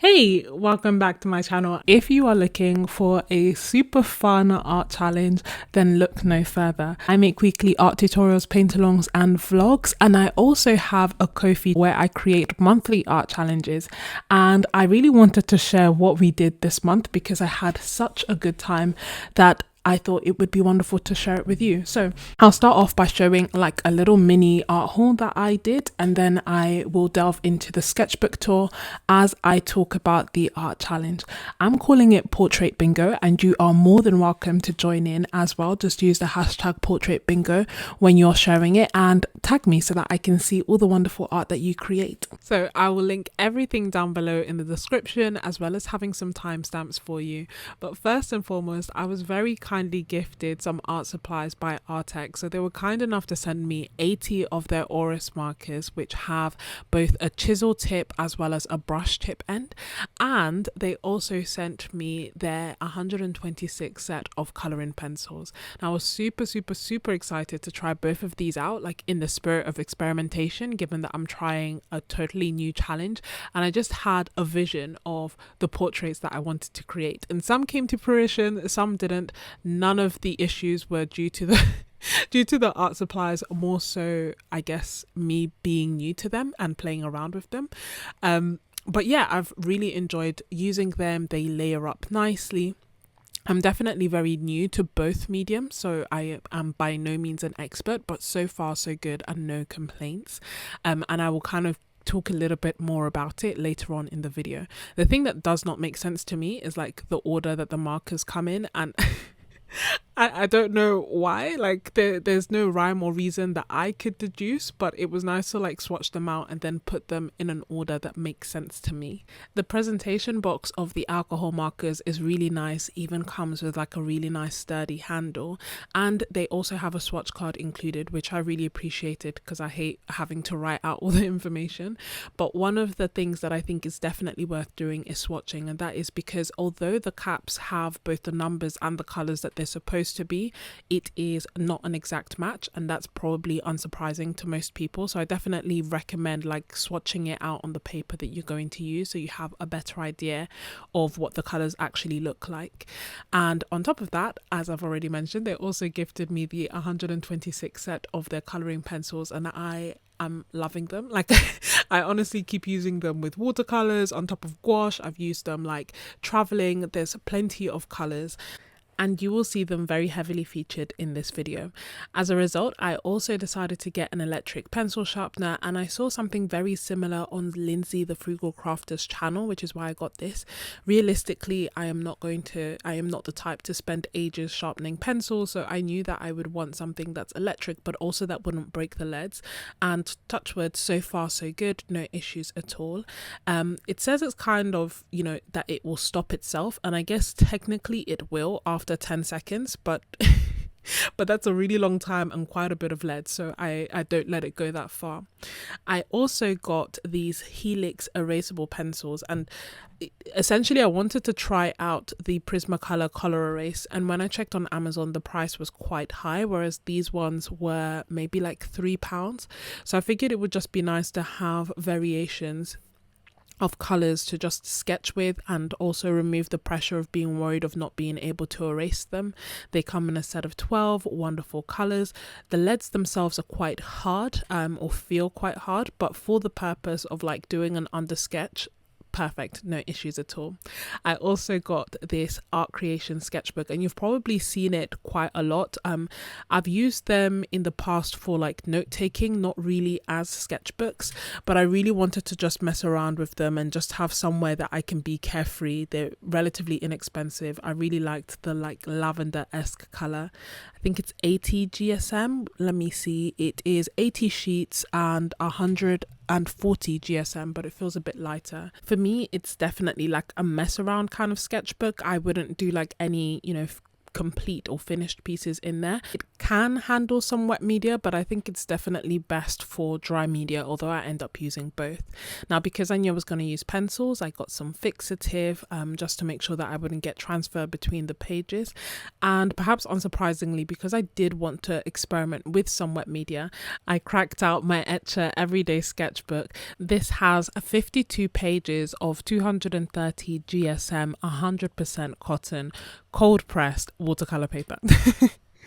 Hey, welcome back to my channel. If you are looking for a super fun art challenge, then look no further. I make weekly art tutorials, paint-alongs and vlogs, and I also have a Ko-fi where I create monthly art challenges. And I really wanted to share what we did this month because I had such a good time that I thought it would be wonderful to share it with you. So I'll start off by showing like a little mini art haul that I did, and then I will delve into the sketchbook tour as I talk about the art challenge. I'm calling it Portrait Bingo, and you are more than welcome to join in as well. Just use the hashtag Portrait Bingo when you're sharing it and tag me so that I can see all the wonderful art that you create. So I will link everything down below in the description, as well as having some timestamps for you. But first and foremost, I was very kindly gifted some art supplies by arrtx. So they were kind enough to send me 80 of their Oris markers, which have both a chisel tip as well as a brush tip end, and they also sent me their 126 set of coloring pencils. Now I was super excited to try both of these out, like in the spirit of experimentation, given that I'm trying a totally new challenge, and I just had a vision of the portraits that I wanted to create, and some came to fruition, some didn't. None of the issues were due to the due to the art supplies, more so I guess me being new to them and playing around with them. But yeah, I've really enjoyed using them. They layer up nicely. I'm definitely very new to both mediums, so I am by no means an expert, but so far so good and no complaints. And I will kind of talk a little bit more about it later on in the video. The thing that does not make sense to me is like the order that the markers come in, and I don't know why, like there's no rhyme or reason that I could deduce, but it was nice to like swatch them out and then put them in an order that makes sense to me. The presentation box of the alcohol markers is really nice, even comes with like a really nice sturdy handle, and they also have a swatch card included, which I really appreciated because I hate having to write out all the information. But one of the things that I think is definitely worth doing is swatching, and that is because although the caps have both the numbers and the colors that they're supposed to be, it is not an exact match, and that's probably unsurprising to most people. So I definitely recommend like swatching it out on the paper that you're going to use so you have a better idea of what the colors actually look like. And on top of that, as I've already mentioned, they also gifted me the 126 set of their coloring pencils, and I'm loving them. Like I honestly keep using them with watercolors on top of gouache. I've used them like traveling. There's plenty of colors, and you will see them very heavily featured in this video. As a result, I also decided to get an electric pencil sharpener, and I saw something very similar on Lindsay the Frugal Crafter's channel, which is why I got this. Realistically, I am not the type to spend ages sharpening pencils, so I knew that I would want something that's electric but also that wouldn't break the leads, and touch wood, so far so good, no issues at all. It says it's kind of, you know, that it will stop itself, and I guess technically it will after 10 seconds, but but that's a really long time and quite a bit of lead, so I don't let it go that far. I also got these Helix erasable pencils, and essentially I wanted to try out the Prismacolor color erase, and when I checked on Amazon the price was quite high, whereas these ones were maybe like £3. So I figured it would just be nice to have variations of colors to just sketch with, and also remove the pressure of being worried of not being able to erase them. They come in a set of 12 wonderful colors. The leads themselves are quite hard, or feel quite hard, but for the purpose of like doing an under sketch, perfect, no issues at all. I also got this art creation sketchbook, and you've probably seen it quite a lot. I've used them in the past for like note taking, not really as sketchbooks, but I really wanted to just mess around with them and just have somewhere that I can be carefree. They're relatively inexpensive. I really liked the like lavender-esque color. I think it's 80 GSM. Let me see. It is 80 sheets and 140 GSM, but it feels a bit lighter. For me, it's definitely like a mess around kind of sketchbook. I wouldn't do like any, you know, complete or finished pieces in there. It can handle some wet media, but I think it's definitely best for dry media, although I end up using both. Now, because I knew I was going to use pencils, I got some fixative just to make sure that I wouldn't get transfer between the pages. And perhaps unsurprisingly, because I did want to experiment with some wet media, I cracked out my Etcher Everyday Sketchbook. This has 52 pages of 230 GSM 100% cotton cold pressed watercolor paper.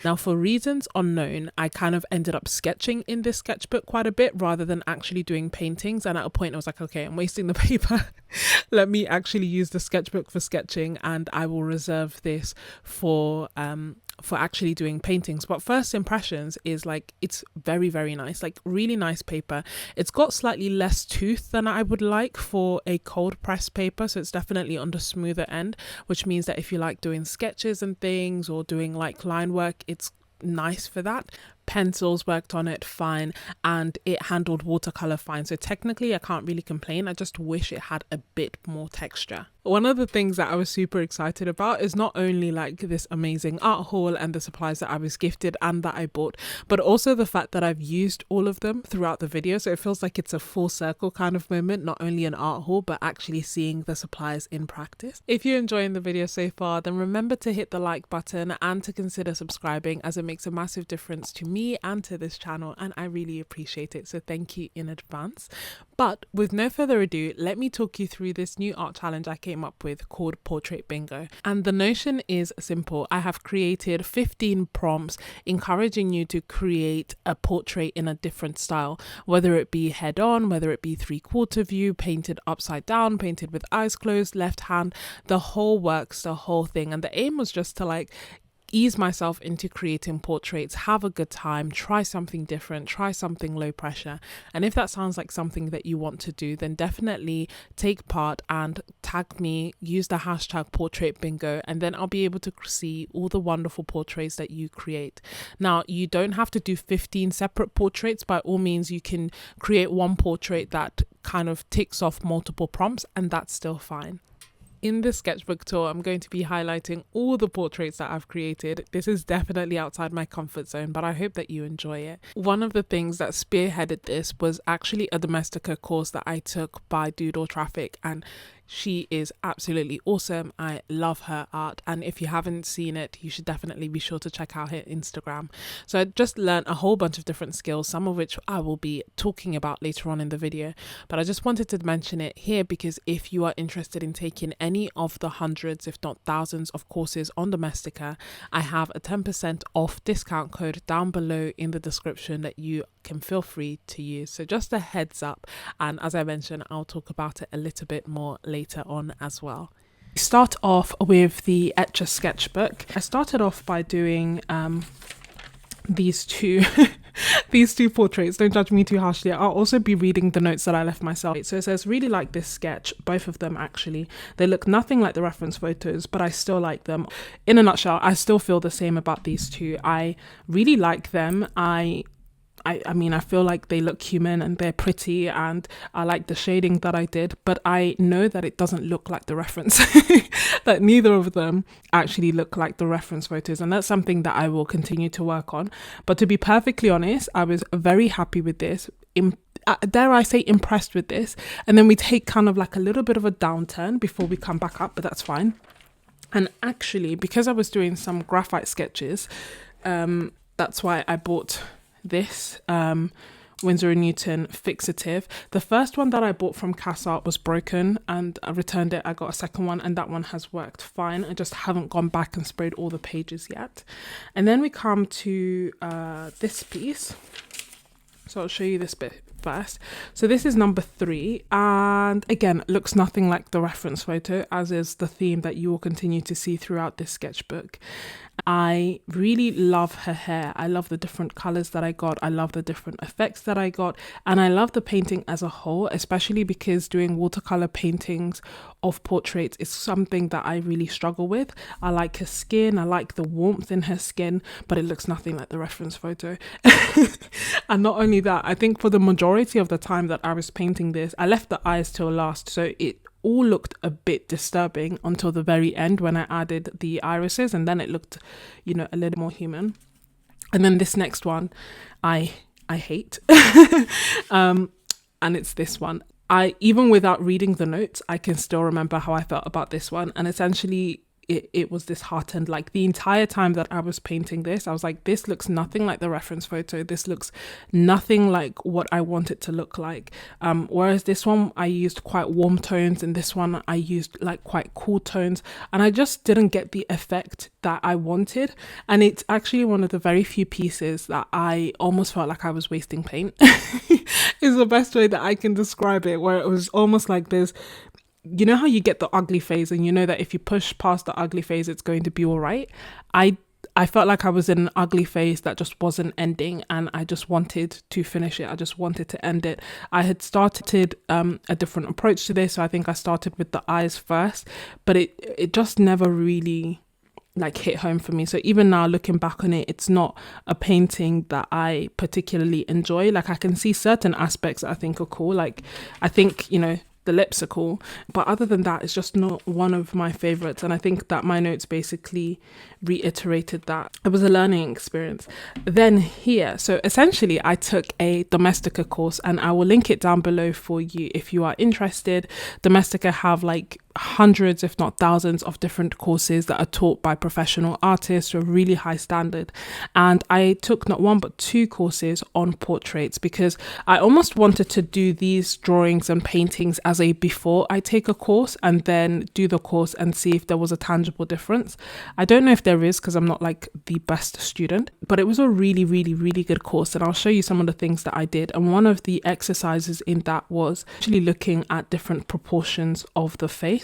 Now, for reasons unknown, I kind of ended up sketching in this sketchbook quite a bit rather than actually doing paintings. And at a point I was like, okay, I'm wasting the paper. Let me actually use the sketchbook for sketching, and I will reserve this for actually doing paintings. But first impressions is like, it's very, very nice, like really nice paper. It's got slightly less tooth than I would like for a cold press paper, so it's definitely on the smoother end, which means that if you like doing sketches and things or doing like line work, it's nice for that. Pencils worked on it fine, and it handled watercolor fine, so technically I can't really complain. I just wish it had a bit more texture. One of the things that I was super excited about is not only like this amazing art haul and the supplies that I was gifted and that I bought, but also the fact that I've used all of them throughout the video. So it feels like it's a full circle kind of moment, not only an art haul, but actually seeing the supplies in practice. If you're enjoying the video so far, then remember to hit the like button and to consider subscribing, as it makes a massive difference to me and to this channel, and I really appreciate it, so thank you in advance. But with no further ado, let me talk you through this new art challenge I came up with called Portrait Bingo. And the notion is simple. I have created 15 prompts encouraging you to create a portrait in a different style, whether it be head on, whether it be 3/4 view, painted upside down, painted with eyes closed, left hand, the whole works, the whole thing. And the aim was just to like ease myself into creating portraits, have a good time, try something different, try something low pressure. And if that sounds like something that you want to do, then definitely take part and tag me, use the hashtag Portrait Bingo, and then I'll be able to see all the wonderful portraits that you create. Now, you don't have to do 15 separate portraits. By all means, you can create one portrait that kind of ticks off multiple prompts, and that's still fine. In this sketchbook tour, I'm going to be highlighting all the portraits that I've created. This is definitely outside my comfort zone, but I hope that you enjoy it. One of the things that spearheaded this was actually a Domestika course that I took by Doodle Traffic, and she is absolutely awesome. I love her art, and if you haven't seen it, you should definitely be sure to check out her Instagram. So I just learned a whole bunch of different skills, some of which I will be talking about later on in the video, but I just wanted to mention it here because if you are interested in taking any of the hundreds, if not thousands of courses on Domestika, I have a 10% off discount code down below in the description that you can feel free to use. So just a heads up, and as I mentioned, I'll talk about it a little bit more later on as well. Start off with the Etcher sketchbook. I started off by doing these two these two portraits. Don't judge me too harshly. I'll also be reading the notes that I left myself. So it says, really like this sketch, both of them actually. They look nothing like the reference photos, but I still like them. In a nutshell, I still feel the same about these two. I really like them. I mean, I feel like they look human and they're pretty, and I like the shading that I did, but I know that it doesn't look like the reference, that neither of them actually look like the reference photos. And that's something that I will continue to work on. But to be perfectly honest, I was very happy with this. Dare I say impressed with this. And then we take kind of like a little bit of a downturn before we come back up, but that's fine. And actually, because I was doing some graphite sketches, that's why I bought this Winsor & Newton fixative. The first one that I bought from CassArt was broken and I returned it. I got a second one and that one has worked fine. I just haven't gone back and sprayed all the pages yet. And then we come to this piece. So I'll show you this bit first. So this is number 3, and again, looks nothing like the reference photo, as is the theme that you will continue to see throughout this sketchbook. I really love her hair. I love the different colors that I got. I love the different effects that I got. And I love the painting as a whole, especially because doing watercolor paintings of portraits is something that I really struggle with. I like her skin. I like the warmth in her skin, but it looks nothing like the reference photo. And not only that, I think for the majority of the time that I was painting this, I left the eyes till last. So it all looked a bit disturbing until the very end when I added the irises, and then it looked, you know, a little more human. And then this next one, I hate, and it's this one. Even without reading the notes, I can still remember how I felt about this one. And essentially, it was disheartened. Like the entire time that I was painting this, I was like, this looks nothing like the reference photo. This looks nothing like what I want it to look like. Whereas this one, I used quite warm tones, and this one I used like quite cool tones, and I just didn't get the effect that I wanted. And it's actually one of the very few pieces that I almost felt like I was wasting paint. Is the best way that I can describe it, where it was almost like there's, you know how you get the ugly phase and you know that if you push past the ugly phase, it's going to be all right. I felt like I was in an ugly phase that just wasn't ending, and I just wanted to finish it. I just wanted to end it. I had started a different approach to this. So I think I started with the eyes first, but it just never really like hit home for me. So even now looking back on it, it's not a painting that I particularly enjoy. Like I can see certain aspects that I think are cool. Like I think, you know, the lips are cool, but other than that, it's just not one of my favorites. And I think that my notes basically reiterated that. It was a learning experience. Then here, so essentially I took a Domestika course, and I will link it down below for you if you are interested. Domestika have like hundreds, if not thousands, of different courses that are taught by professional artists to a really high standard. And I took not one but two courses on portraits, because I almost wanted to do these drawings and paintings as a before I take a course, and then do the course and see if there was a tangible difference. I don't know if there is, because I'm not like the best student, but it was a really, really, really good course. And I'll show you some of the things that I did. And one of the exercises in that was actually looking at different proportions of the face,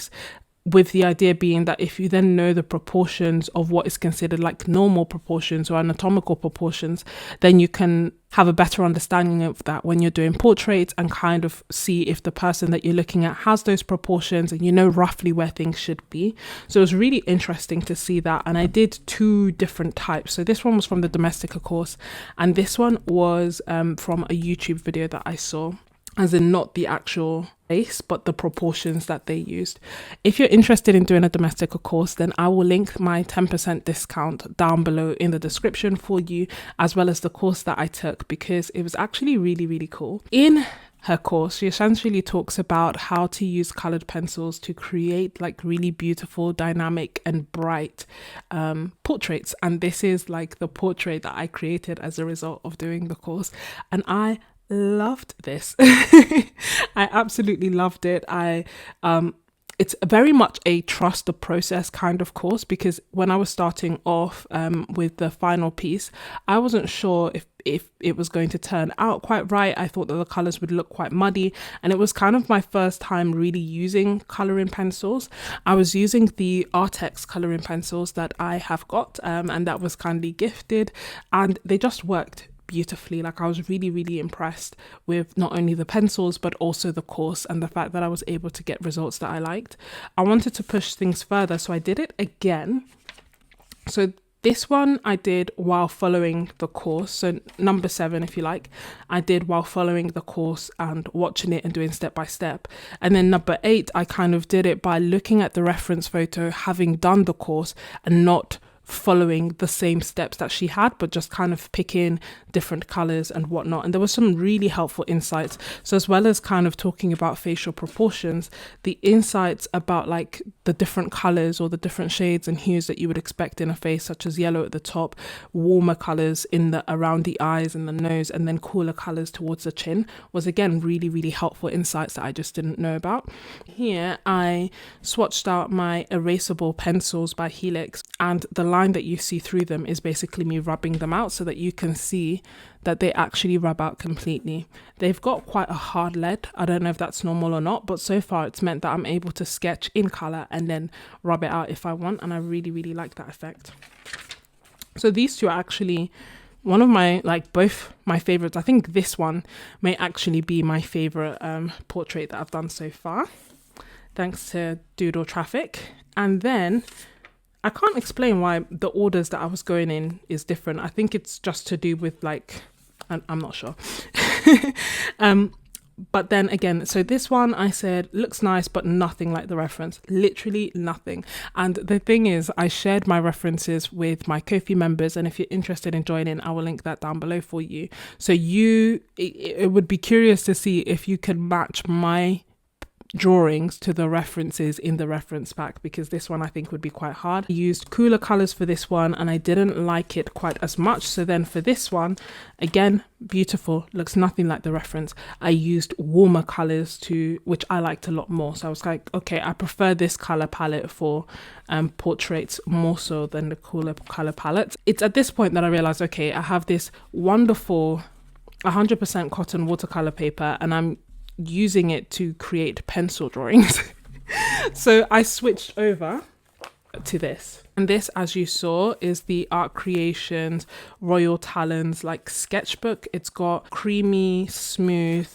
with the idea being that if you then know the proportions of what is considered like normal proportions or anatomical proportions, then you can have a better understanding of that when you're doing portraits, and kind of see if the person that you're looking at has those proportions, and you know roughly where things should be. So it was really interesting to see that. And I did two different types. So this one was from the Domestika course, and this one was from a YouTube video that I saw, as in not the actual face, but the proportions that they used. If you're interested in doing a Domestika course, then I will link my 10% discount down below in the description for you, as well as the course that I took, because it was actually really, really cool. In her course, she essentially talks about how to use colored pencils to create like really beautiful, dynamic and bright portraits. And this is like the portrait that I created as a result of doing the course. And I loved this. I absolutely loved it. It's very much a trust the process kind of course, because when I was starting off with the final piece, I wasn't sure if it was going to turn out quite right. I thought that the colors would look quite muddy, and it was kind of my first time really using coloring pencils. I was using the arrtx coloring pencils that I have got, and that was kindly gifted, and they just worked beautifully. Like I was really, really impressed with not only the pencils but also the course, and the fact that I was able to get results that I liked. I wanted to push things further, so I did it again. So this one I did while following the course, so number 7 if you like, I did while following the course and watching it and doing step by step. And then number 8 I kind of did it by looking at the reference photo, having done the course, and not following the same steps that she had, but just kind of picking different colors and whatnot. And there was some really helpful insights. So as well as kind of talking about facial proportions, the insights about like the different colors or the different shades and hues that you would expect in a face, such as yellow at the top, warmer colors in the around the eyes and the nose, and then cooler colors towards the chin, was again really, really helpful insights that I just didn't know about. Here I swatched out my erasable pencils by Helix, and the line that you see through them is basically me rubbing them out so that you can see that they actually rub out completely. They've got quite a hard lead. I don't know if that's normal or not, but so far it's meant that I'm able to sketch in color and then rub it out if I want, and I really, really like that effect. So these two are actually one of my, like, both my favorites. I think this one may actually be my favorite portrait that I've done so far, thanks to Doodle Traffic. And then I can't explain why the orders that I was going in is different. I think it's just to do with like, I'm not sure. But then again, so this one I said looks nice, but nothing like the reference, literally nothing. And the thing is, I shared my references with my Ko-fi members, and if you're interested in joining, I will link that down below for you. So it would be curious to see if you can match my drawings to the references in the reference pack, because this one I think would be quite hard. I used cooler colors for this one and I didn't like it quite as much. So then for this one, again, beautiful, looks nothing like the reference. I used warmer colors which I liked a lot more. So I was like, okay, I prefer this color palette for portraits more so than the cooler color palettes. It's at this point that I realized, okay, I have this wonderful 100% cotton watercolor paper and I'm using it to create pencil drawings. So I switched over to this, and this, as you saw, is the Art Creations Royal Talons like sketchbook. It's got creamy, smooth,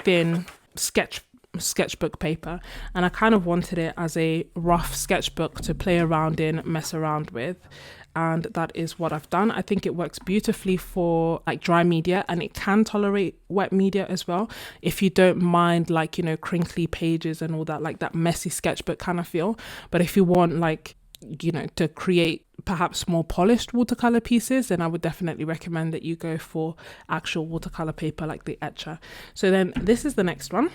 thin sketchbook paper, and I kind of wanted it as a rough sketchbook to play around in, mess around with, and that is what I've done. I think it works beautifully for like dry media, and it can tolerate wet media as well if you don't mind like crinkly pages and all that, like that messy sketchbook kind of feel. But if you want like to create perhaps more polished watercolor pieces, then I would definitely recommend that you go for actual watercolor paper like the Etcher. So then this is the next one.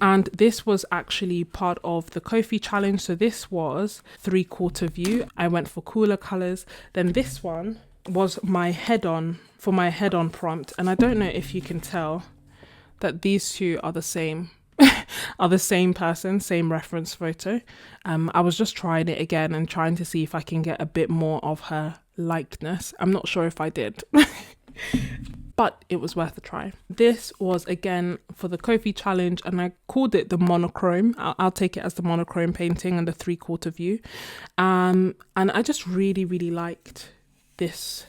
And this was actually part of the Ko-fi challenge. So this was 3/4 view. I went for cooler colors. Then this one was my head-on prompt. And I don't know if you can tell that these two are the same, are the same person, same reference photo. I was just trying it again and trying to see if I can get a bit more of her likeness. I'm not sure if I did. But it was worth a try. This was again for the Ko-fi challenge, and I called it the monochrome. I'll take it as the monochrome painting and the 3/4 view. And I just really, really liked this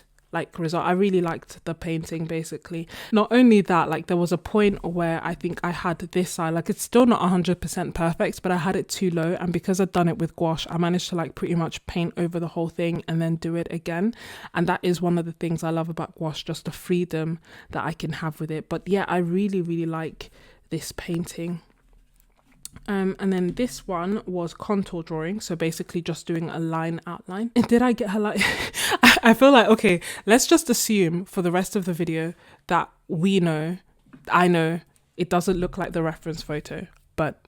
result. I really liked the painting basically. Not only that, like there was a point where I think I had this side, like it's still not 100% perfect, but I had it too low, and because I'd done it with gouache, I managed to like pretty much paint over the whole thing and then do it again. And that is one of the things I love about gouache, just the freedom that I can have with it. But yeah, I really, really like this painting. And then this one was contour drawing, so basically just doing a line outline. And did I get her like I feel like, okay, let's just assume for the rest of the video that I know it doesn't look like the reference photo, but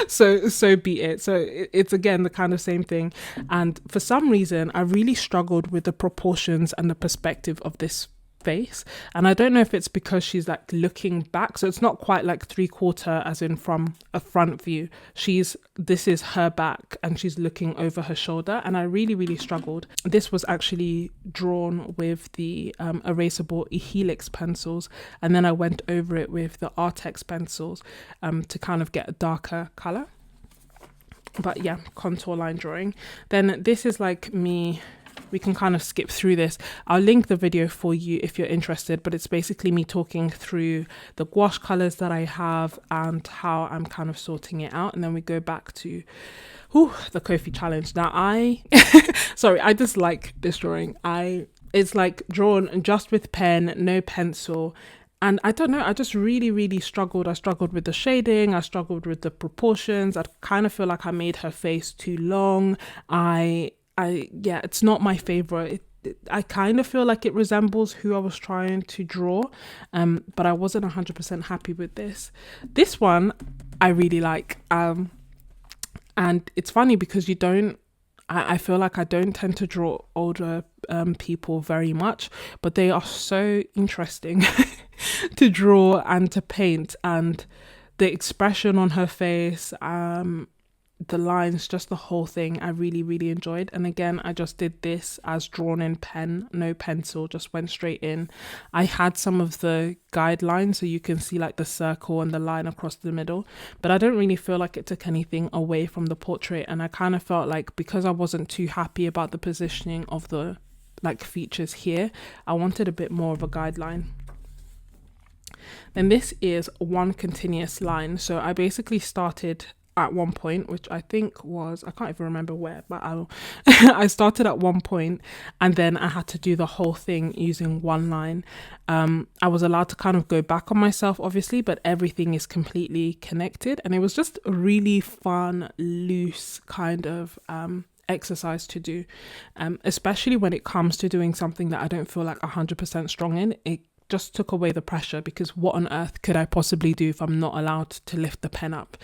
so be it. So it's again the kind of same thing, and for some reason I really struggled with the proportions and the perspective of this face, and I don't know if it's because she's like looking back, so it's not quite like 3/4 as in from a front view. This is her back and she's looking over her shoulder, and I really, really struggled. This was actually drawn with the erasable Helix pencils, and then I went over it with the arrtx pencils to kind of get a darker color. But yeah, contour line drawing. Then this is like me. We can kind of skip through this. I'll link the video for you if you're interested, but it's basically me talking through the gouache colors that I have and how I'm kind of sorting it out. And then we go back to the Ko-fi challenge. Now I just like this drawing. It's like drawn just with pen, no pencil. And I don't know, I just really, really struggled. I struggled with the shading. I struggled with the proportions. I kind of feel like I made her face too long. Yeah, it's not my favorite. I kind of feel like it resembles who I was trying to draw, but I wasn't 100% happy with this. This one I really like, and it's funny because I feel like I don't tend to draw older people very much, but they are so interesting to draw and to paint, and the expression on her face, the lines, just the whole thing I really, really enjoyed. And again, I just did this as drawn in pen, no pencil, just went straight in. I had some of the guidelines so you can see like the circle and the line across the middle, but I don't really feel like it took anything away from the portrait. And I kind of felt like because I wasn't too happy about the positioning of the like features here, I wanted a bit more of a guideline. Then this is one continuous line. So I basically started at one point, which I think was, I can't even remember where, but I started at one point and then I had to do the whole thing using one line. I was allowed to kind of go back on myself, obviously, but everything is completely connected. And it was just a really fun, loose kind of exercise to do, especially when it comes to doing something that I don't feel like 100% strong in. It just took away the pressure, because what on earth could I possibly do if I'm not allowed to lift the pen up?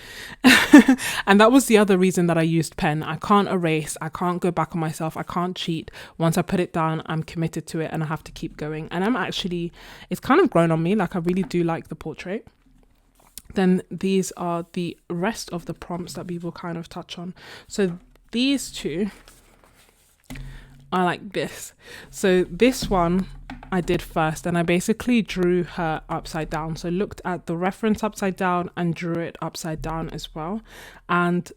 And that was the other reason that I used pen. I can't erase, I can't go back on myself, I can't cheat. Once I put it down, I'm committed to it and I have to keep going. And it's kind of grown on me. Like, I really do like the portrait. Then these are the rest of the prompts that we will kind of touch on. So these two are like this. So this one I did first, and I basically drew her upside down. So looked at the reference upside down and drew it upside down as well. And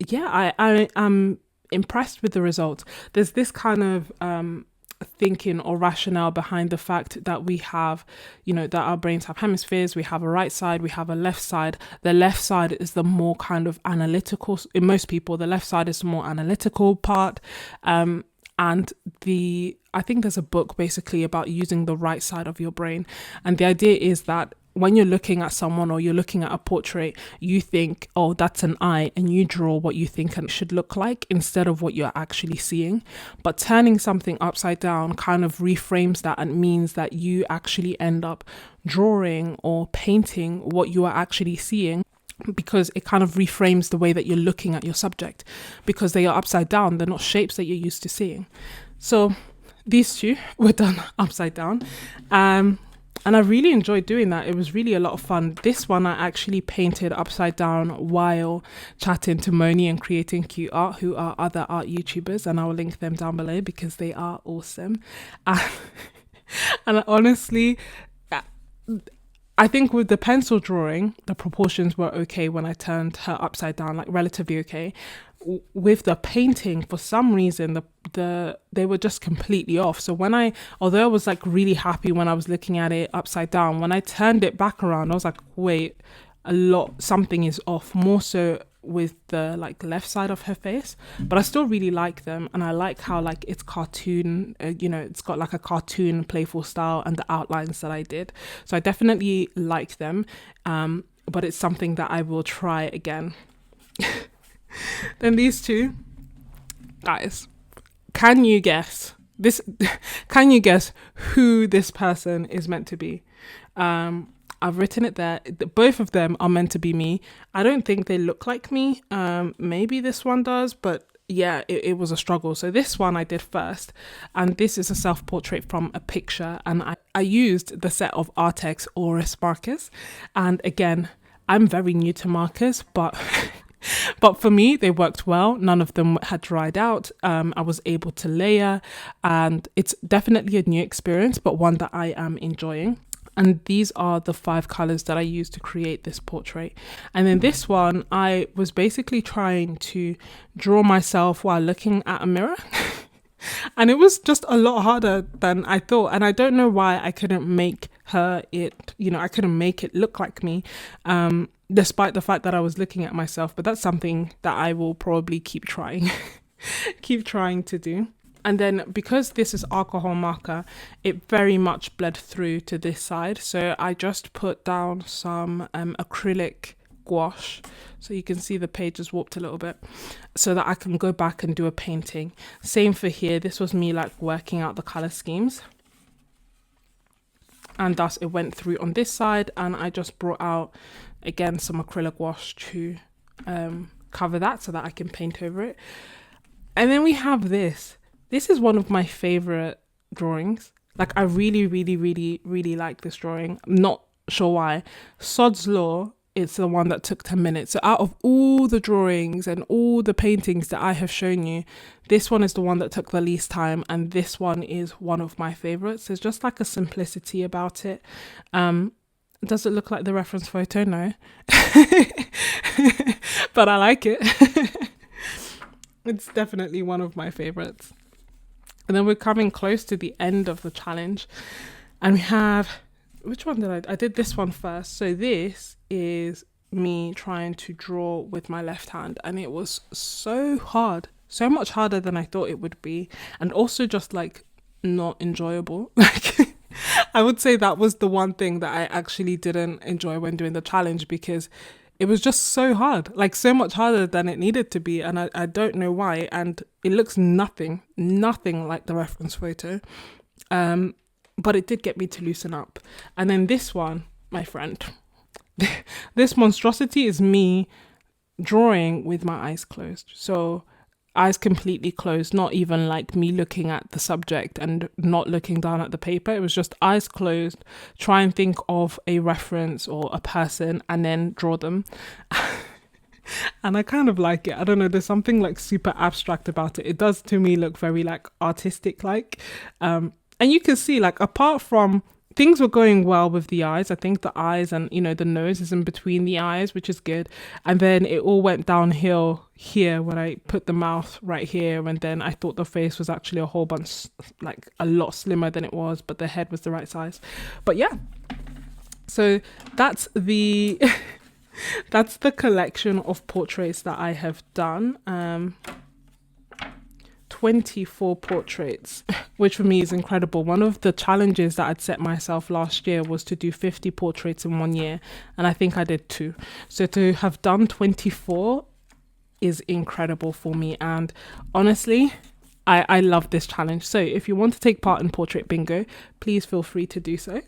yeah, I am impressed with the results. There's this kind of thinking or rationale behind the fact that we have, that our brains have hemispheres. We have a right side, we have a left side. The left side is the more kind of analytical, in most people, the left side is the more analytical part. And I think there's a book basically about using the right side of your brain. And the idea is that when you're looking at someone or you're looking at a portrait, you think, oh, that's an eye, and you draw what you think it should look like instead of what you're actually seeing. But turning something upside down kind of reframes that and means that you actually end up drawing or painting what you are actually seeing, because it kind of reframes the way that you're looking at your subject, because they are upside down. They're not shapes that you're used to seeing. So these two were done upside down. And I really enjoyed doing that. It was really a lot of fun. This one I actually painted upside down while chatting to Moni and Creating Cute Art, who are other art YouTubers, and I will link them down below because they are awesome. And honestly, I think with the pencil drawing, the proportions were okay when I turned her upside down, like relatively okay. With the painting, for some reason, they were just completely off. So although I was like really happy when I was looking at it upside down, when I turned it back around, I was like, wait, something is off, more so with the like left side of her face. But I still really like them, and I like how like it's cartoon, it's got like a cartoon playful style and the outlines that I did. So I definitely like them, but it's something that I will try again. Then these two guys, can you guess who this person is meant to be? I've written it there. Both of them are meant to be me. I don't think they look like me. Maybe this one does, but yeah, it was a struggle. So this one I did first, and this is a self-portrait from a picture, and I used the set of arrtx markers. And again, I'm very new to markers, but for me, they worked well. None of them had dried out. I was able to layer, and it's definitely a new experience, but one that I am enjoying. And these are the 5 colors that I used to create this portrait. And then this one, I was basically trying to draw myself while looking at a mirror. And it was just a lot harder than I thought. And I don't know why I couldn't make I couldn't make it look like me, despite the fact that I was looking at myself. But that's something that I will probably keep trying to do. And then because this is alcohol marker, it very much bled through to this side. So I just put down some acrylic gouache, so you can see the page is warped a little bit, so that I can go back and do a painting. Same for here. This was me like working out the color schemes. And thus it went through on this side, and I just brought out again some acrylic gouache to cover that so that I can paint over it. And then we have this. This is one of my favorite drawings. Like, I really, really, really, really like this drawing. I'm not sure why. Sod's Law, it's the one that took 10 minutes. So out of all the drawings and all the paintings that I have shown you, this one is the one that took the least time. And this one is one of my favorites. There's just like a simplicity about it. Does it look like the reference photo? No. But I like it. It's definitely one of my favorites. And then we're coming close to the end of the challenge. And we have, which one did I did this one first. So this is me trying to draw with my left hand, and it was so hard, so much harder than I thought it would be, and also just like not enjoyable. Like I would say that was the one thing that I actually didn't enjoy when doing the challenge, because it was just so hard, like so much harder than it needed to be, and I don't know why. And it looks nothing like the reference photo, but it did get me to loosen up. And then this one, my friend, this monstrosity is me drawing with my eyes closed. So eyes completely closed, not even like me looking at the subject and not looking down at the paper. It was just eyes closed, try and think of a reference or a person and then draw them. And I kind of like it. I don't know, there's something like super abstract about it. It does to me look very like artistic like. And you can see like apart from things were going well with the eyes. I think the eyes and, you know, the nose is in between the eyes, which is good. And then it all went downhill here when I put the mouth right here. And then I thought the face was actually a whole bunch, like a lot slimmer than it was, but the head was the right size. But yeah, so that's the, that's the collection of portraits that I have done. 24 portraits, which for me is incredible. One of the challenges that I'd set myself last year was to do 50 portraits in 1 year, and I think I did 2. So to have done 24 is incredible for me, and honestly, I love this challenge. So if you want to take part in Portrait Bingo, please feel free to do so.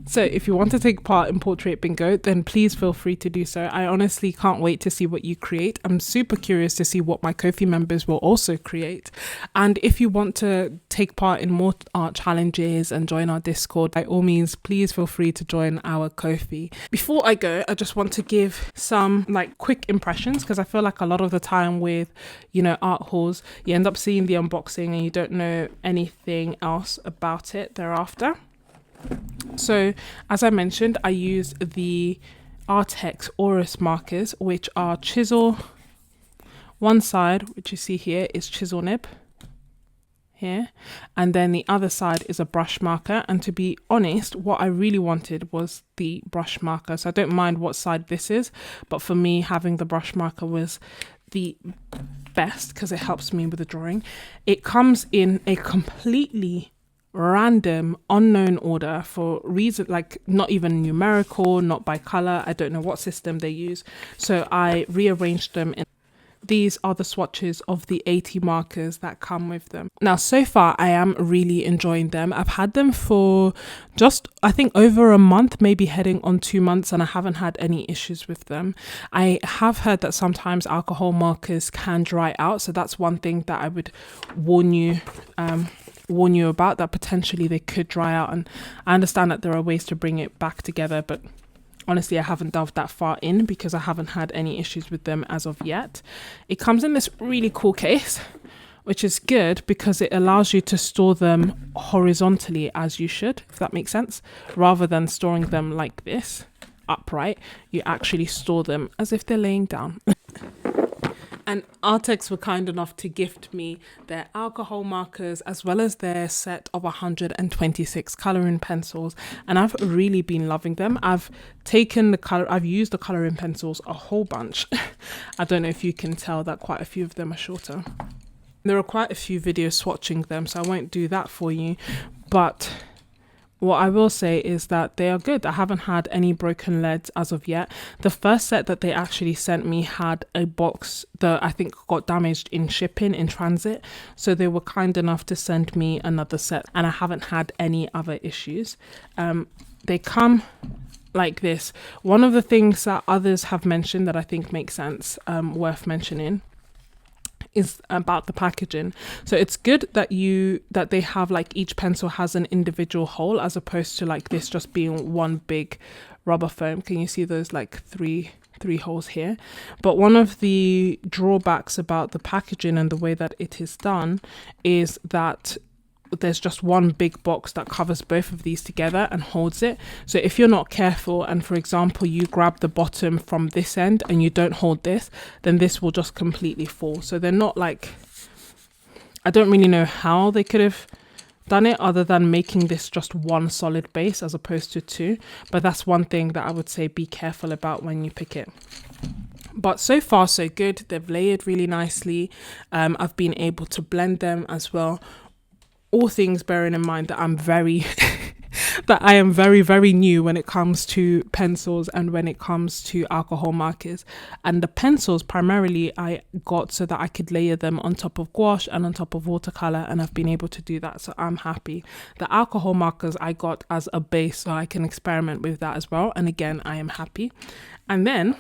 So if you want to take part in Portrait Bingo, then please feel free to do so. I honestly can't wait to see what you create. I'm super curious to see what my Ko-fi members will also create. And if you want to take part in more art challenges and join our Discord, by all means, please feel free to join our Ko-fi. Before I go, I just want to give some like quick impressions, because I feel like a lot of the time with, you know, art hauls, you end up seeing the unboxing and you don't know anything else about it thereafter. So as I mentioned, I use the arrtx Aorus markers, which are chisel. One side, which you see here, is chisel nib here, and then the other side is a brush marker. And to be honest, what I really wanted was the brush marker. So I don't mind what side this is, but for me, having the brush marker was the best because it helps me with the drawing. It comes in a completely random unknown order for reason, like not even numerical, not by color. I don't know what system they use, so I rearranged them in. These are the swatches of the 80 markers that come with them. Now, so far, I am really enjoying them. I've had them for just, I think, over a month, maybe heading on 2 months, and I haven't had any issues with them. I have heard that sometimes alcohol markers can dry out, so that's one thing that I would warn you about, that potentially they could dry out. And I understand that there are ways to bring it back together, but honestly, I haven't delved that far in because I haven't had any issues with them as of yet. It comes in this really cool case, which is good because it allows you to store them horizontally as you should, if that makes sense, rather than storing them like this upright. You actually store them as if they're laying down. And arrtx were kind enough to gift me their alcohol markers as well as their set of 126 colouring pencils, and I've really been loving them. I've used the colouring pencils a whole bunch. I don't know if you can tell that quite a few of them are shorter. There are quite a few videos swatching them, so I won't do that for you, but what I will say is that they are good. I haven't had any broken leads as of yet. The first set that they actually sent me had a box that I think got damaged in shipping, in transit. So they were kind enough to send me another set, and I haven't had any other issues. They come like this. One of the things that others have mentioned that I think makes sense, worth mentioning, is about the packaging. So it's good that they have like each pencil has an individual hole, as opposed to like this just being one big rubber foam. Can you see those like three holes here? But one of the drawbacks about the packaging and the way that it is done is that there's just one big box that covers both of these together and holds it. So if you're not careful, and for example you grab the bottom from this end and you don't hold this, then this will just completely fall. So they're not like, I don't really know how they could have done it other than making this just one solid base as opposed to two, but that's one thing that I would say be careful about when you pick it. But so far so good. They've layered really nicely. I've been able to blend them as well. All things bearing in mind that I'm very that I am very, very new when it comes to pencils and when it comes to alcohol markers. And the pencils primarily I got so that I could layer them on top of gouache and on top of watercolor, and I've been able to do that, so I'm happy. The alcohol markers I got as a base so I can experiment with that as well, and again I am happy. And then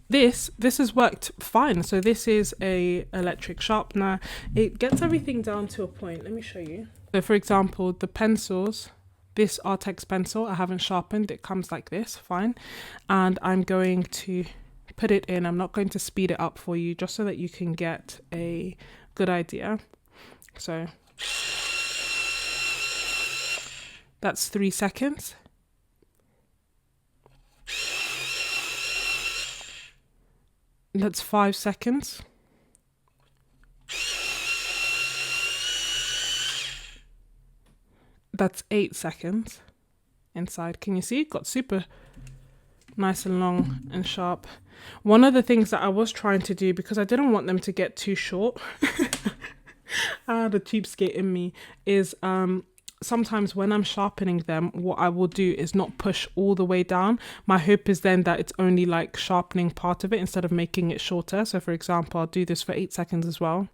this has worked fine. So this is a electric sharpener. It gets everything down to a point. Let me show you. So for example, the pencils, this arrtx pencil I haven't sharpened, it comes like this, fine. And I'm going to put it in. I'm not going to speed it up for you, just so that you can get a good idea. So that's 3 seconds. That's 5 seconds. That's 8 seconds inside. Can you see? It got super nice and long and sharp. One of the things that I was trying to do, because I didn't want them to get too short, I had a cheapskate in me, is sometimes when I'm sharpening them, what I will do is not push all the way down. My hope is then that it's only like sharpening part of it instead of making it shorter. So for example, I'll do this for 8 seconds as well.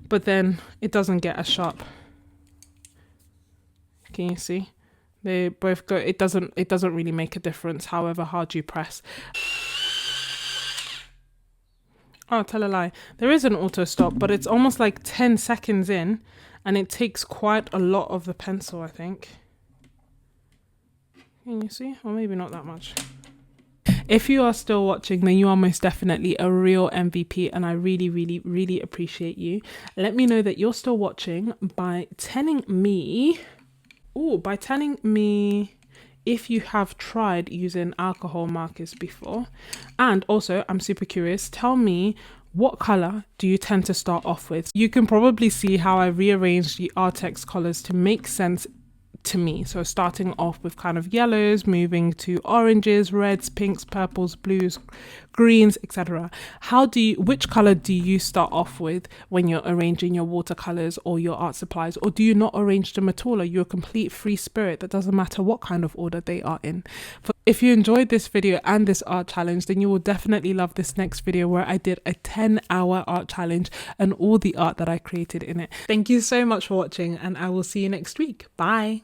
But then it doesn't get as sharp. Can you see? They both go, it doesn't really make a difference however hard you press. Oh, tell a lie. There is an auto stop, but it's almost like 10 seconds in, and it takes quite a lot of the pencil, I think. Can you see? Or maybe not that much. If you are still watching, then you are most definitely a real MVP, and I really, really, really appreciate you. Let me know that you're still watching by telling me if you have tried using alcohol markers before. And also, I'm super curious, tell me, what color do you tend to start off with? You can probably see how I rearranged the arrtx colors to make sense to me. So starting off with kind of yellows, moving to oranges, reds, pinks, purples, blues, greens, etc. Which color do you start off with when you're arranging your watercolors or your art supplies? Or do you not arrange them at all? Are you a complete free spirit that doesn't matter what kind of order they are in? If you enjoyed this video and this art challenge, then you will definitely love this next video where I did a 10-hour art challenge and all the art that I created in it. Thank you so much for watching, and I will see you next week. Bye.